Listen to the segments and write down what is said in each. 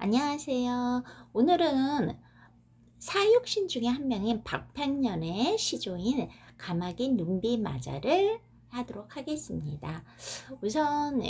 안녕하세요. 오늘은 사육신 중에 한 명인 박팽년의 시조인 가마귀 눈비마자를 하도록 하겠습니다. 우선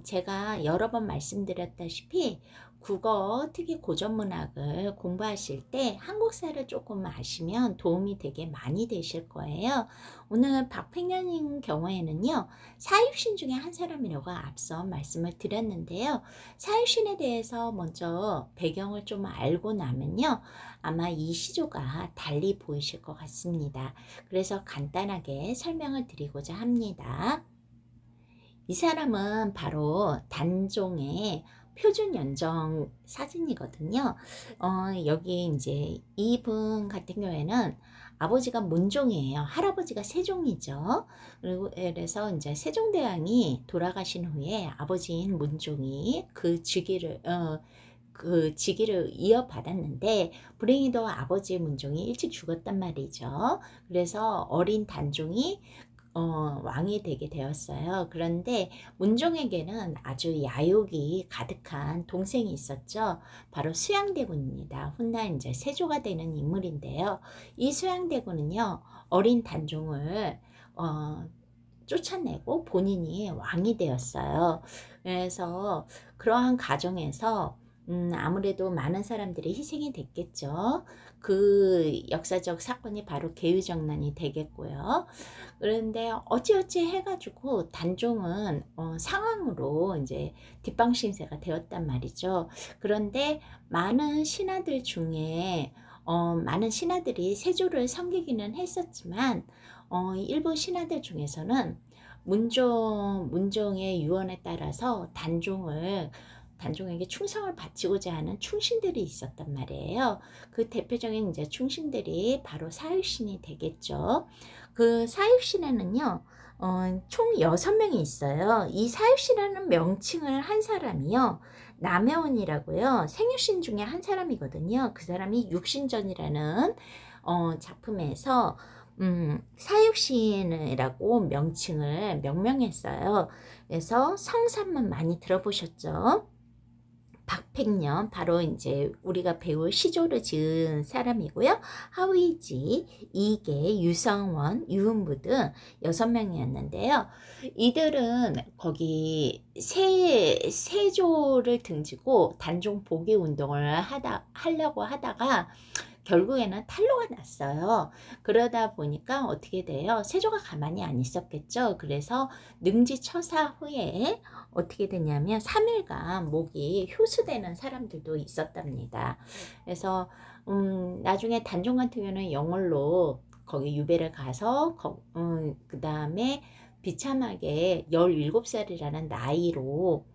제가 여러 번 말씀드렸다시피 국어, 특히 고전문학을 공부하실 때 한국사를 조금 아시면 도움이 되게 많이 되실 거예요. 오늘 박팽년인 경우에는요, 사육신 중에 한 사람이라고 앞서 말씀을 드렸는데요. 사육신에 대해서 먼저 배경을 좀 알고 나면요, 아마 이 시조가 달리 보이실 것 같습니다. 그래서 간단하게 설명을 드리고자 합니다. 이 사람은 바로 단종의 표준 연정 사진이거든요. 여기 이제 이분 같은 경우에는 아버지가 문종이에요. 할아버지가 세종이죠. 그래서 이제 세종대왕이 돌아가신 후에 아버지인 문종이 그 직위를 이어받았는데, 불행히도 아버지 문종이 일찍 죽었단 말이죠. 그래서 어린 단종이 왕이 되게 되었어요. 그런데 문종에게는 아주 야욕이 가득한 동생이 있었죠. 바로 수양대군입니다. 훗날 이제 세조가 되는 인물인데요. 이 수양대군은요, 어린 단종을 쫓아내고 본인이 왕이 되었어요. 그래서 그러한 과정에서 아무래도 많은 사람들이 희생이 됐겠죠. 그 역사적 사건이 바로 개유정난이 되겠고요. 그런데 어찌어찌 해가지고 단종은 상황으로 이제 뒷방신세가 되었단 말이죠. 그런데 많은 신하들 중에 많은 신하들이 세조를 섬기기는 했었지만, 일부 신하들 중에서는 문종의 유언에 따라서 단종에게 충성을 바치고자 하는 충신들이 있었단 말이에요. 그 대표적인 이제 충신들이 바로 사육신이 되겠죠. 그 사육신에는요, 총 6명이 있어요. 이 사육신이라는 명칭을 한 사람이요, 남해원이라고요, 생유신 중에 한 사람이거든요. 그 사람이 육신전이라는 작품에서 사육신이라고 명명했어요. 그래서 성삼만 많이 들어보셨죠? 박팽년, 바로 이제 우리가 배울 시조를 지은 사람이고요. 하위지, 이계, 유성원, 유은부 등 6명이었는데요. 이들은 거기 세조를 등지고 단종 복위 운동을 하려고 하다가 결국에는 탄로가 났어요. 그러다 보니까 어떻게 돼요? 세조가 가만히 안 있었겠죠. 그래서 능지처사 후에 어떻게 되냐면 3일간 목이 효수되는 사람들도 있었답니다. 그래서 나중에 단종 같은 경우는 영월로 거기 유배를 가서 그 다음에 비참하게 17살이라는 나이로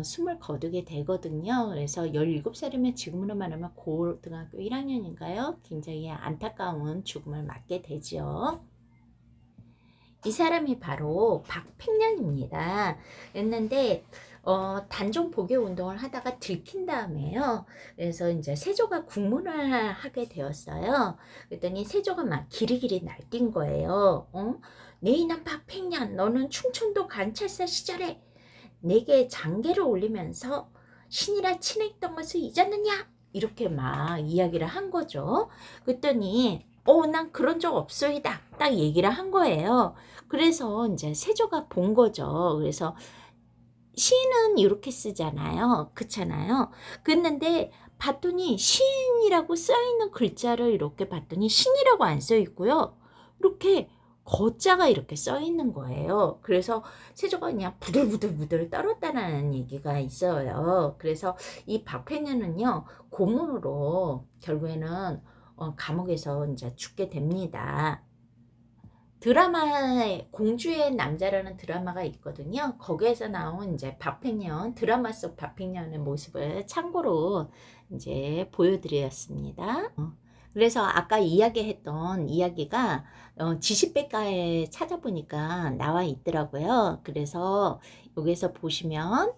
숨을 거두게 되거든요. 그래서 17살이면 지금으로 말하면 고등학교 1학년인가요? 굉장히 안타까운 죽음을 맞게 되죠. 이 사람이 바로 박팽년입니다. 했는데 단종 복위 운동을 하다가 들킨 다음에요. 그래서 이제 세조가 국문을 하게 되었어요. 그랬더니 세조가 막 기리기리 날뛴 거예요. 내 이놈 박팽년, 너는 충청도 관찰사 시절에 내게 장계를 올리면서 신이라 친했던 것을 잊었느냐? 이렇게 막 이야기를 한 거죠. 그랬더니 난 그런 적 없소이다, 딱 얘기를 한 거예요. 그래서 이제 세조가 본 거죠. 그래서 시는 이렇게 쓰잖아요. 그렇잖아요. 그랬는데 봤더니 시인이라고 써있는 글자를 이렇게 봤더니 신이라고 안 써있고요, 이렇게 거자가 이렇게 써 있는 거예요. 그래서 세조가 그냥 부들부들 떨었다는 얘기가 있어요. 그래서 이 박팽년은요, 고문으로 결국에는 감옥에서 이제 죽게 됩니다. 드라마에 공주의 남자라는 드라마가 있거든요. 거기에서 나온 이제 박팽년, 드라마 속 박팽년의 모습을 참고로 이제 보여드렸습니다. 그래서 아까 이야기했던 이야기가 지식백과에 찾아보니까 나와 있더라고요. 그래서 여기서 보시면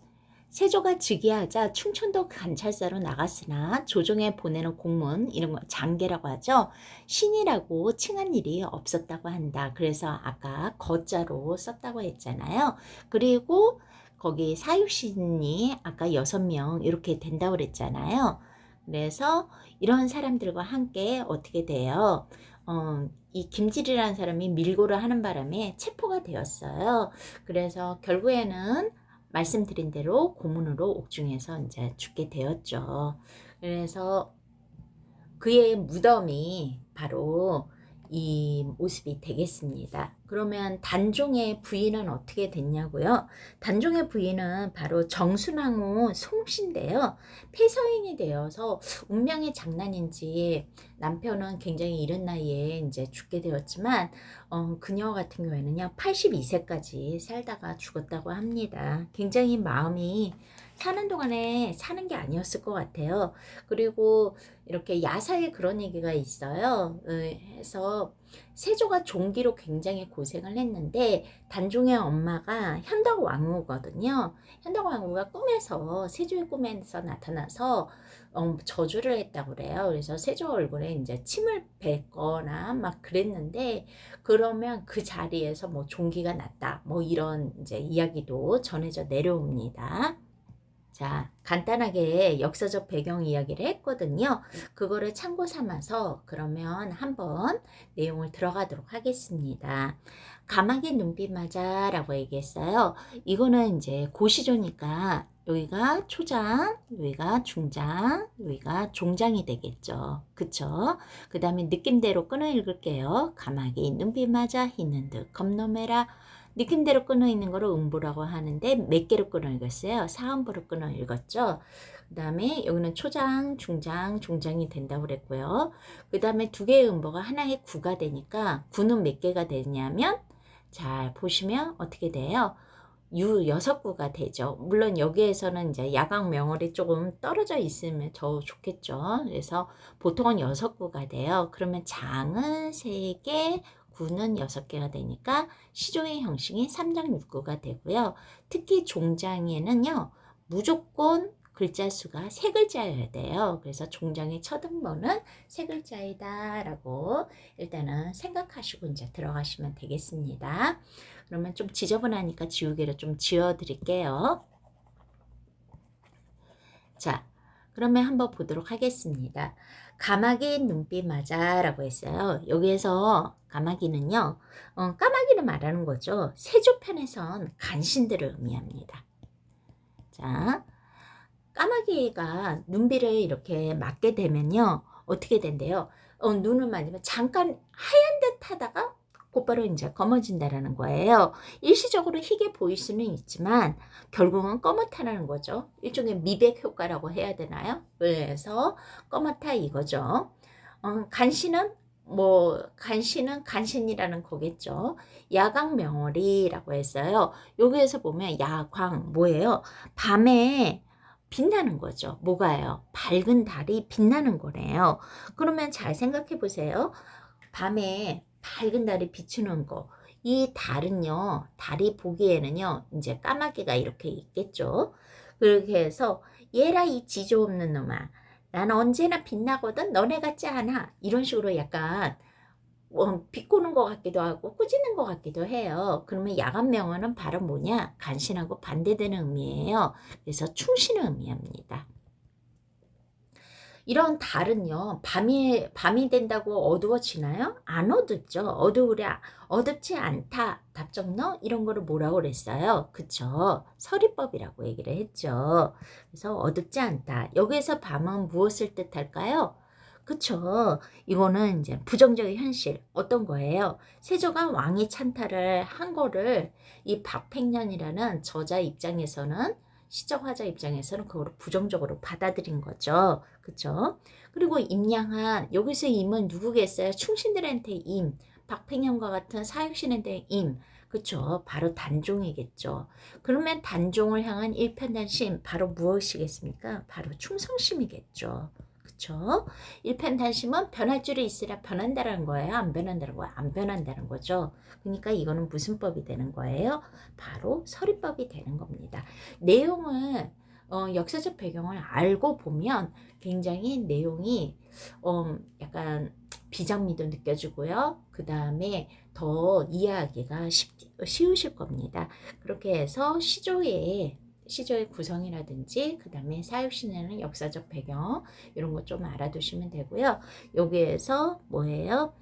세조가 즉위하자 충청도 관찰사로 나갔으나 조정에 보내는 공문, 이런 거 장계라고 하죠. 신이라고 칭한 일이 없었다고 한다. 그래서 아까 거자로 썼다고 했잖아요. 그리고 거기 사육신이 아까 6명 이렇게 된다고 그랬잖아요. 그래서 이런 사람들과 함께 어떻게 돼요? 이 김질이라는 사람이 밀고를 하는 바람에 체포가 되었어요. 그래서 결국에는 말씀드린 대로 고문으로 옥중에서 이제 죽게 되었죠. 그래서 그의 무덤이 바로 이 모습이 되겠습니다. 그러면 단종의 부인은 어떻게 됐냐고요? 단종의 부인은 바로 정순왕후 송씨인데요. 폐서인이 되어서 운명의 장난인지 남편은 굉장히 이른 나이에 이제 죽게 되었지만 그녀 같은 경우에는요 82세까지 살다가 죽었다고 합니다. 굉장히 마음이 사는 동안에 사는 게 아니었을 것 같아요. 그리고 이렇게 야사에 그런 얘기가 있어요. 해서 세조가 종기로 굉장히 고생을 했는데 단종의 엄마가 현덕왕후거든요. 현덕왕후가 꿈에서 세조의 꿈에서 나타나서 저주를 했다고 그래요. 그래서 세조 얼굴에 이제 침을 뱉거나 막 그랬는데 그러면 그 자리에서 뭐 종기가 났다 뭐 이런 이제 이야기도 전해져 내려옵니다. 자, 간단하게 역사적 배경 이야기를 했거든요. 그거를 참고 삼아서 그러면 한번 내용을 들어가도록 하겠습니다. 가마귀 눈빛 맞아 라고 얘기했어요. 이거는 이제 고시조니까 여기가 초장, 여기가 중장, 여기가 종장이 되겠죠. 그쵸? 그 다음에 느낌대로 끊어 읽을게요. 가마귀 눈빛 맞아 있는 듯 겁놈해라. 느낌대로 끊어 있는 거를 음보라고 하는데 몇 개로 끊어 읽었어요? 사음보로 끊어 읽었죠. 그 다음에 여기는 초장, 중장, 종장이 된다고 그랬고요. 그 다음에 두 개의 음보가 하나의 구가 되니까 구는 몇 개가 되냐면 잘 보시면 어떻게 돼요? 유 6구가 되죠. 물론 여기에서는 이제 야광 명월이 조금 떨어져 있으면 더 좋겠죠. 그래서 보통은 6구가 돼요. 그러면 장은 3개, 구는 6개가 되니까 시조의 형식이 3장 6구가 되고요. 특히 종장에는요. 무조건 글자 수가 3글자여야 돼요. 그래서 종장의 첫 음보는 3글자이다 라고 일단은 생각하시고 이제 들어가시면 되겠습니다. 그러면 좀 지저분하니까 지우개로 좀 지워 드릴게요. 자, 그러면 한번 보도록 하겠습니다. 가마귀 눈빛 맞아 라고 했어요. 여기에서 가마귀는요 까마귀를 말하는 거죠. 세조편에선 간신들을 의미합니다. 자, 까마귀가 눈비를 이렇게 맞게 되면요 어떻게 된대요? 눈을 맞으면 잠깐 하얀 듯 하다가 곧바로 이제 검어진다라는 거예요. 일시적으로 희게 보일 수는 있지만 결국은 검었다라는 거죠. 일종의 미백 효과라고 해야 되나요? 그래서 검었다 이거죠. 간신은 간신은 간신이라는 거겠죠. 야광명월이라고 했어요. 여기에서 보면 야광 뭐예요? 밤에 빛나는 거죠. 뭐가요? 밝은 달이 빛나는 거래요. 그러면 잘 생각해 보세요. 밤에 밝은 달이 비추는 거. 이 달은요, 달이 보기에는요, 이제 까마귀가 이렇게 있겠죠. 그렇게 해서, 얘라 이 지조 없는 놈아. 난 언제나 빛나거든? 너네 같지 않아. 이런 식으로 약간, 비꼬는 것 같기도 하고, 꾸짖는 것 같기도 해요. 그러면 야간명언은 바로 뭐냐? 간신하고 반대되는 의미예요. 그래서 충신을 의미합니다. 이런 달은요 밤이 된다고 어두워지나요? 안 어둡죠. 어둡지 않다 답정너 이런 거를 뭐라고 그랬어요? 그쵸, 서리법이라고 얘기를 했죠. 그래서 어둡지 않다. 여기에서 밤은 무엇을 뜻할까요? 그쵸, 이거는 이제 부정적인 현실 어떤 거예요? 세조가 왕위 찬탈을 한 거를 이 박팽년이라는 저자 입장에서는 시적 화자 입장에서는 그걸 부정적으로 받아들인 거죠. 그쵸? 그리고 임양한, 여기서 임은 누구겠어요? 충신들한테 임, 박팽년과 같은 사육신한테 임. 그쵸? 바로 단종이겠죠. 그러면 단종을 향한 일편단심 바로 무엇이겠습니까? 바로 충성심이겠죠. 그쵸? 일편단심은 변할 줄이 있으라 변한다는 거예요? 안 변한다는 거예요? 안 변한다는 거죠. 그러니까 이거는 무슨 법이 되는 거예요? 바로 서리법이 되는 겁니다. 내용을 역사적 배경을 알고 보면 굉장히 내용이 약간 비장미도 느껴지고요. 그 다음에 더 이해하기가 쉬우실 겁니다. 그렇게 해서 시조의 구성이라든지 그 다음에 사육신에는 역사적 배경 이런 거 좀 알아두시면 되고요. 여기에서 뭐예요?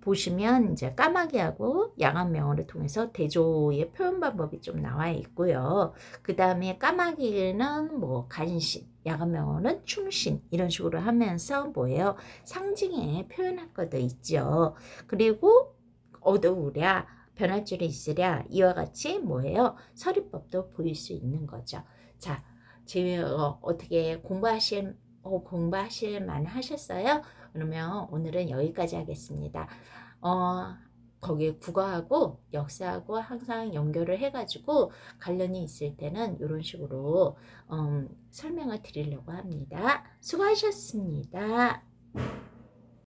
보시면 이제 까마귀하고 야간명어를 통해서 대조의 표현 방법이 좀 나와 있고요. 그 다음에 까마귀는 뭐 간신, 야간명어는 충신 이런 식으로 하면서 뭐예요? 상징에 표현할 것도 있죠. 그리고 어두우랴 변할 줄이 있으랴 이와 같이 뭐예요? 서리법도 보일 수 있는 거죠. 자, 어떻게 공부하실 만 하셨어요? 그러면 오늘은 여기까지 하겠습니다. 거기에 국어하고 역사하고 항상 연결을 해가지고 관련이 있을 때는 이런 식으로 설명을 드리려고 합니다. 수고하셨습니다.